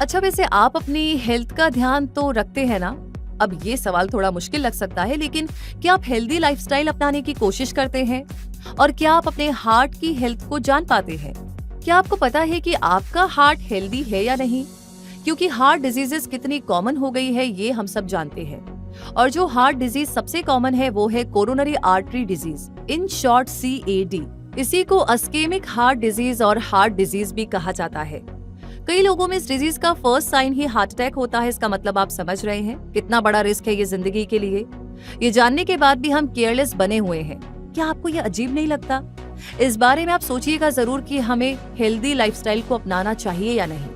अच्छा, वैसे आप अपनी हेल्थ का ध्यान तो रखते हैं ना? अब ये सवाल थोड़ा मुश्किल लग सकता है, लेकिन क्या आप हेल्दी लाइफस्टाइल अपनाने की कोशिश करते हैं? और क्या आप अपने हार्ट की हेल्थ को जान पाते हैं? क्या आपको पता है कि आपका हार्ट हेल्दी है या नहीं? क्योंकि हार्ट डिजीजेस कितनी कॉमन हो गई है ये हम सब जानते हैं। और जो हार्ट डिजीज सबसे कॉमन है वो है coronary artery disease, in short CAD। इसी को अस्केमिक हार्ट डिजीज और हार्ट डिजीज भी कहा जाता है। कई लोगों में इस डिजीज का फर्स्ट साइन ही हार्ट अटैक होता है। इसका मतलब आप समझ रहे हैं कितना बड़ा रिस्क है ये जिंदगी के लिए। ये जानने के बाद भी हम केयरलेस बने हुए हैं। क्या आपको ये अजीब नहीं लगता? इस बारे में आप सोचिएगा जरूर कि हमें हेल्दी लाइफस्टाइल को अपनाना चाहिए या नहीं।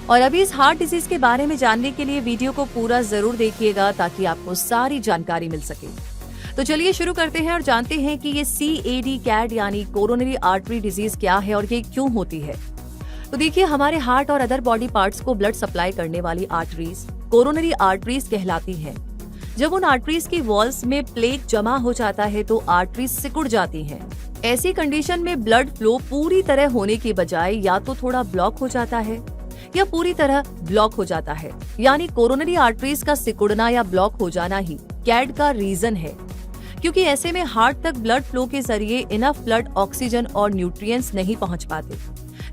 और अभी इस हार्ट डिजीज के बारे में जानने के लिए वीडियो को पूरा जरूर देखिएगा ताकि आपको सारी जानकारी मिल सके। तो चलिए शुरू करते हैं और जानते हैं कि ये CAD यानी कोरोनरी आर्टरी डिजीज क्या है और ये क्यों होती है। तो देखिए, हमारे हार्ट और अदर बॉडी पार्ट्स को ब्लड सप्लाई करने वाली आर्टरीज कोरोनरी आर्टरीज कहलाती हैं। जब उन आर्टरीज की वॉल्स में प्लेक जमा हो जाता है तो आर्टरीज सिकुड़ जाती हैं। ऐसी कंडीशन में ब्लड फ्लो पूरी तरह होने की बजाय या तो थोड़ा ब्लॉक हो जाता है या पूरी तरह ब्लॉक हो जाता है। यानी कोरोनरी आर्टरीज का सिकुड़ना या ब्लॉक हो जाना ही कैड का रीजन है। क्योंकि ऐसे में हार्ट तक ब्लड फ्लो के जरिए इनफ ब्लड, ऑक्सीजन और न्यूट्रिएंट्स नहीं पहुंच पाते,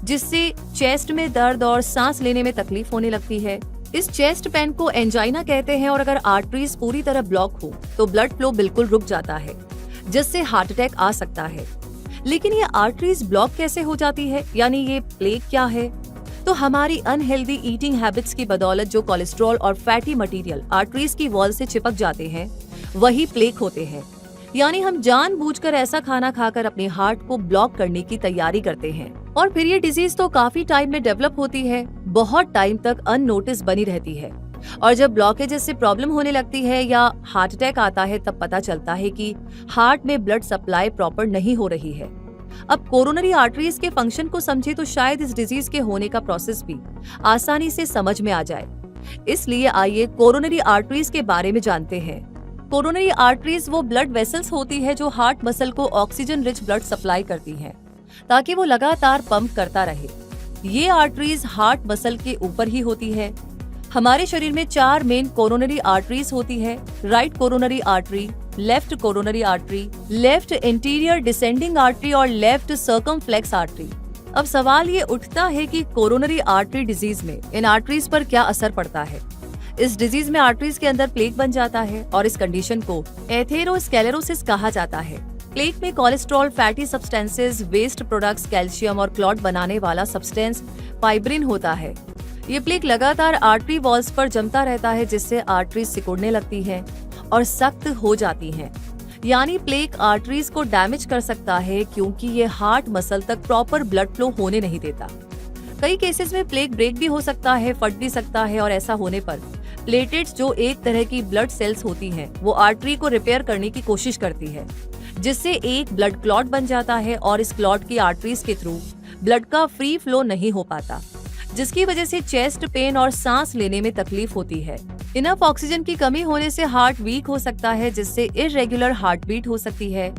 जिससे चेस्ट में दर्द और सांस लेने में तकलीफ होने लगती है। इस चेस्ट पेन को एंजाइना कहते हैं। और अगर आर्टरीज पूरी तरह ब्लॉक हो तो ब्लड फ्लो बिल्कुल रुक जाता है, जिससे हार्ट अटैक आ सकता है। लेकिन ये आर्टरीज ब्लॉक कैसे हो जाती है, यानी ये प्लेक क्या है? तो हमारी अनहेल्दी ईटिंग हैबिट्स की बदौलत जो कोलेस्ट्रॉल और फैटी मटेरियल आर्टरीज की वॉल से चिपक जाते हैं वही प्लेक होते हैं। यानी हम जानबूझकर ऐसा खाना खाकर अपने हार्ट को ब्लॉक करने की तैयारी करते हैं और फिर ये डिजीज तो काफी टाइम में डेवलप होती है, बहुत टाइम तक अननोटिस बनी रहती है। और जब ब्लॉकेज से प्रॉब्लम होने लगती है या हार्ट अटैक आता है तब पता चलता है कि हार्ट में ब्लड सप्लाई प्रॉपर नहीं हो रही है। अब कोरोनरी आर्टरीज के फंक्शन को समझे तो शायद इस डिजीज के होने का प्रोसेस भी आसानी से समझ में आ जाए। इसलिए आइए कोरोनरी आर्टरीज के बारे में जानते हैं। कोरोनरी आर्टरीज वो ब्लड वेसल्स होती है जो हार्ट मसल को ऑक्सीजन रिच ब्लड सप्लाई करती हैं, ताकि वो लगातार पंप करता रहे। ये आर्टरीज हार्ट मसल के ऊपर ही होती है। हमारे शरीर में 4 मेन कोरोनरी आर्टरीज होती है: right coronary artery, left coronary artery, left interior descending artery और लेफ्ट सर्कमफ्लेक्स आर्टरी। अब सवाल ये उठता है कि कोरोनरी आर्टरी डिजीज में इन आर्टरीज पर क्या असर पड़ता है। इस डिजीज में आर्टरीज के अंदर प्लेक बन जाता है और इस कंडीशन को एथेरोस्क्लेरोसिस कहा जाता है। प्लेक में cholesterol, fatty substances, waste products, calcium और क्लॉट बनाने वाला सब्सटेंस फाइब्रिन होता है। ये प्लेक लगातार आर्टरी वॉल्स पर जमता रहता है, जिससे आर्टरीज सिकुड़ने लगती है और सख्त हो जाती हैं। यानी प्लेक आर्टरीज को डैमेज कर सकता है क्योंकि ये हार्ट मसल तक प्रॉपर ब्लड फ्लो होने नहीं देता। कई केसेस में प्लेक ब्रेक भी हो सकता है, फट भी सकता है और ऐसा होने पर प्लेटलेट्स, जो एक तरह की ब्लड सेल्स होती हैं, वो आर्टरी को रिपेयर करने की कोशिश करती है, जिससे एक ब्लड क्लॉट बन जाता है और इस क्लॉट की आर्टरीज के थ्रू ब्लड का फ्री फ्लो नहीं हो पाता, जिसकी वजह से चेस्ट पेन और सांस लेने में तकलीफ होती है। इनफ ऑक्सीजन की कमी होने से हार्ट वीक हो सकता है, जिससे इररेगुलर हार्ट बीट हो सकती है।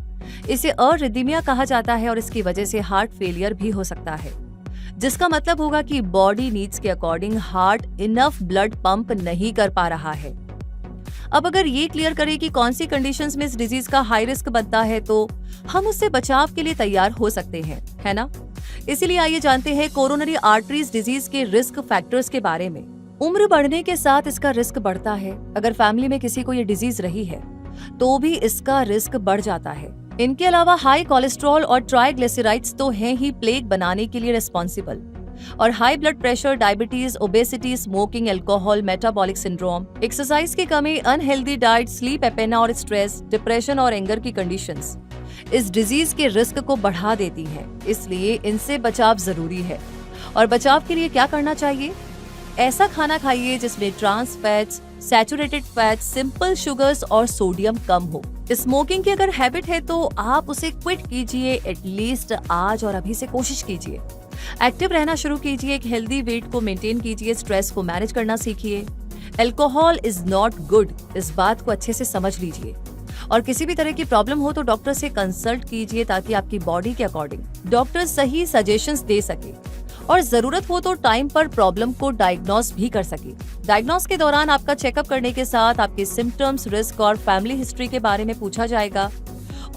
इसे अरिदमिया कहा जाता है और इसकी वजह से हार्ट फेलियर भी हो सकता है, जिसका मतलब होगा कि बॉडी नीड्स के according heart enough blood pump नहीं कर पा रहा है। अब अगर ये क्लियर करें कि कौन सी कंडीशंस में इस डिजीज का हाई रिस्क बनता है तो हम उससे बचाव के लिए तैयार हो सकते हैं, है ना? इसीलिए आइए जानते हैं कोरोनरी आर्टरीज डिजीज के रिस्क फैक्टर्स के बारे में। उम्र बढ़ने के साथ इसका रिस्क बढ़ता है। अगर फैमिली में किसी को ये डिजीज रही है तो भी इसका रिस्क बढ़ जाता है। इनके अलावा हाई कोलेस्ट्रॉल और ट्राइग्लिसराइड्स तो हैं ही प्लेक बनाने के लिए रिस्पॉन्सिबल, और high blood pressure, diabetes, obesity, smoking, alcohol, metabolic syndrome, exercise की कमी, अनहेल्दी डाइट, स्लीप एपेनिया और स्ट्रेस, डिप्रेशन और एंगर की कंडीशंस इस डिजीज के रिस्क को बढ़ा देती हैं। इसलिए इनसे बचाव जरूरी है। और बचाव के लिए क्या करना चाहिए? ऐसा खाना खाइए जिसमें trans fats, saturated fats, simple sugars और सोडियम कम हो। स्मोकिंग की अगर हैबिट है तो आप उसे क्विट कीजिए, एटलीस्ट आज और अभी से कोशिश कीजिए। एक्टिव रहना शुरू कीजिए, एक हेल्दी वेट को मेंटेन कीजिए, स्ट्रेस को मैनेज करना सीखिए। अल्कोहल इज नॉट गुड, इस बात को अच्छे से समझ लीजिए। और किसी भी तरह की प्रॉब्लम हो तो डॉक्टर से कंसल्ट कीजिए ताकि आपकी बॉडी के अकॉर्डिंग डॉक्टर सही सजेशंस दे सके और जरूरत हो तो टाइम पर प्रॉब्लम को डायग्नोस भी कर सके। डायग्नोस के दौरान आपका चेकअप करने के साथ आपके सिम्टम्स, रिस्क और फैमिली हिस्ट्री के बारे में पूछा जाएगा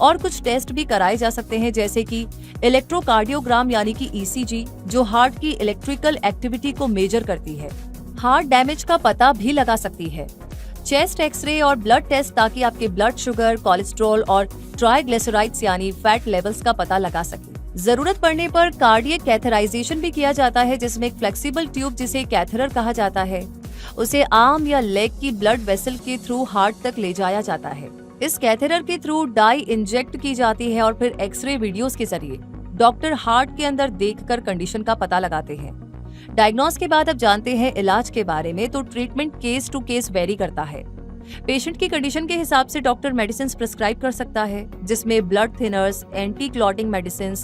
और कुछ टेस्ट भी कराए जा सकते हैं, जैसे कि इलेक्ट्रोकार्डियोग्राम यानी कि ECG, जो हार्ट की इलेक्ट्रिकल एक्टिविटी को मेजर करती है। हार्ट डैमेज का पता भी लगा सकती है। चेस्ट एक्सरे और ब्लड टेस्ट, ताकि आपके ब्लड शुगर, कोलेस्ट्रॉल और ट्राइग्लिसराइड्स यानी फैट लेवल्स का पता लगा सके। जरूरत पड़ने पर कार्डियक कैथराइजेशन भी किया जाता है, जिसमें एक फ्लेक्सिबल ट्यूब, जिसे कैथेटर कहा जाता है, उसे आर्म या लेग की ब्लड वेसल के थ्रू हार्ट तक ले जाया जाता है। इस कैथेटर के थ्रू डाई इंजेक्ट की जाती है और फिर एक्सरे वीडियोस के जरिए डॉक्टर हार्ट के अंदर देखकर कंडीशन का पता लगाते हैं। डायग्नोस के बाद अब जानते हैं इलाज के बारे में। तो treatment case to case vary करता है। पेशेंट की कंडीशन के हिसाब से डॉक्टर मेडिसिन प्रिस्क्राइब कर सकता है, जिसमें blood thinners, anti clotting medicine,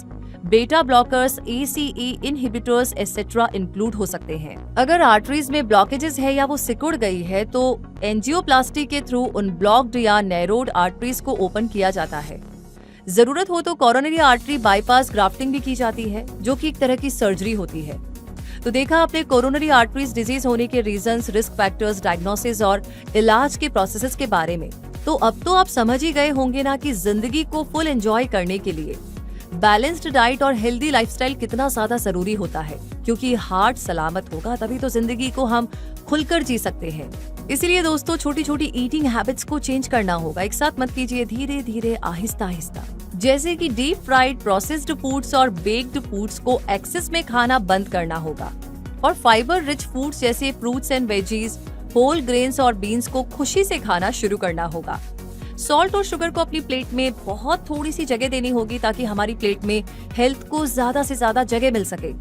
beta blockers, ACE inhibitors etcetera include हो सकते हैं। अगर आर्टरीज में ब्लॉकेजेस है या वो सिकुड़ गई है तो एंजियोप्लास्टी के थ्रू उन ब्लॉक्ड या नैरोड आर्टरीज को ओपन किया जाता है। जरूरत हो तो कोरोनरी आर्टरी बाईपास ग्राफ्टिंग भी की जाती है, जो कि एक तरह की सर्जरी होती है। तो देखा आपने कोरोनरी आर्टरीज डिजीज होने के रीजंस, रिस्क फैक्टर्स, डायग्नोसिस और इलाज के प्रोसेसेस के बारे में। तो अब तो आप समझ ही गए होंगे ना कि जिंदगी को फुल एंजॉय करने के लिए बैलेंस्ड डाइट और हेल्दी लाइफस्टाइल कितना ज्यादा जरूरी होता है, क्योंकि हार्ट सलामत होगा तभी तो जिंदगी को हम खुलकर जी सकते हैं। इसीलिए दोस्तों, छोटी छोटी ईटिंग हैबिट्स को चेंज करना होगा। एक साथ मत कीजिए, धीरे धीरे, आहिस्ता आहिस्ता। जैसे कि डीप फ्राइड, प्रोसेस्ड फूड्स और बेक्ड फूड्स को एक्सेस में खाना बंद करना होगा और फाइबर रिच फूड्स जैसे fruits and veggies, whole grains और बीन्स को खुशी से खाना शुरू करना होगा। सॉल्ट और शुगर को अपनी प्लेट में बहुत थोड़ी सी जगह देनी होगी, ताकि हमारी प्लेट में हेल्थ को ज्यादा से ज्यादा जगह मिल सके,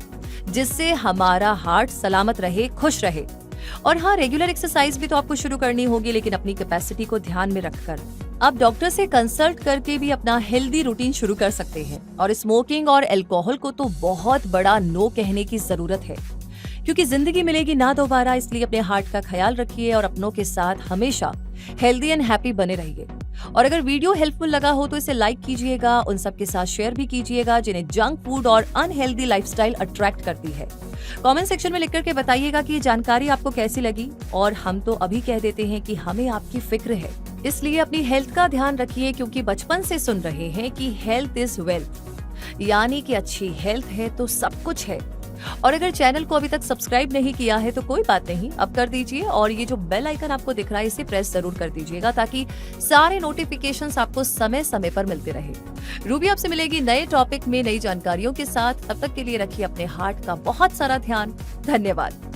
जिससे हमारा हार्ट सलामत रहे, खुश रहे। और हाँ, रेगुलर एक्सरसाइज भी तो आपको शुरू करनी होगी, लेकिन अपनी कैपेसिटी को ध्यान में रखकर। आप डॉक्टर से कंसल्ट करके भी अपना हेल्दी रूटीन शुरू कर सकते हैं। और स्मोकिंग और अल्कोहल को तो बहुत बड़ा नो कहने की जरूरत है, क्योंकि जिंदगी मिलेगी ना दोबारा। इसलिए अपने हार्ट का ख्याल रखिए और अपनों के साथ हमेशा हेल्दी एंड हैप्पी बने रहिए। और अगर वीडियो हेल्पफुल लगा हो तो इसे लाइक कीजिएगा, उन सबके साथ शेयर भी कीजिएगा जिन्हें जंक फूड और अनहेल्दी लाइफस्टाइल अट्रैक्ट करती है। कमेंट सेक्शन में लिख करके बताइएगा कि ये जानकारी आपको कैसी लगी। और हम तो अभी कह देते हैं कि हमें आपकी फिक्र है, इसलिए अपनी हेल्थ का ध्यान रखिए, क्योंकि बचपन से सुन रहे हैं कि हेल्थ इज वेल्थ, यानी कि अच्छी हेल्थ है तो सब कुछ है। और अगर चैनल को अभी तक सब्सक्राइब नहीं किया है तो कोई बात नहीं, अब कर दीजिए। और ये जो बेल आइकन आपको दिख रहा है, इसे प्रेस जरूर कर दीजिएगा, ताकि सारे नोटिफिकेशंस आपको समय समय पर मिलते रहे। रूबी आपसे मिलेगी नए टॉपिक में नई जानकारियों के साथ। तब तक के लिए रखिए अपने हार्ट का बहुत सारा ध्यान। धन्यवाद।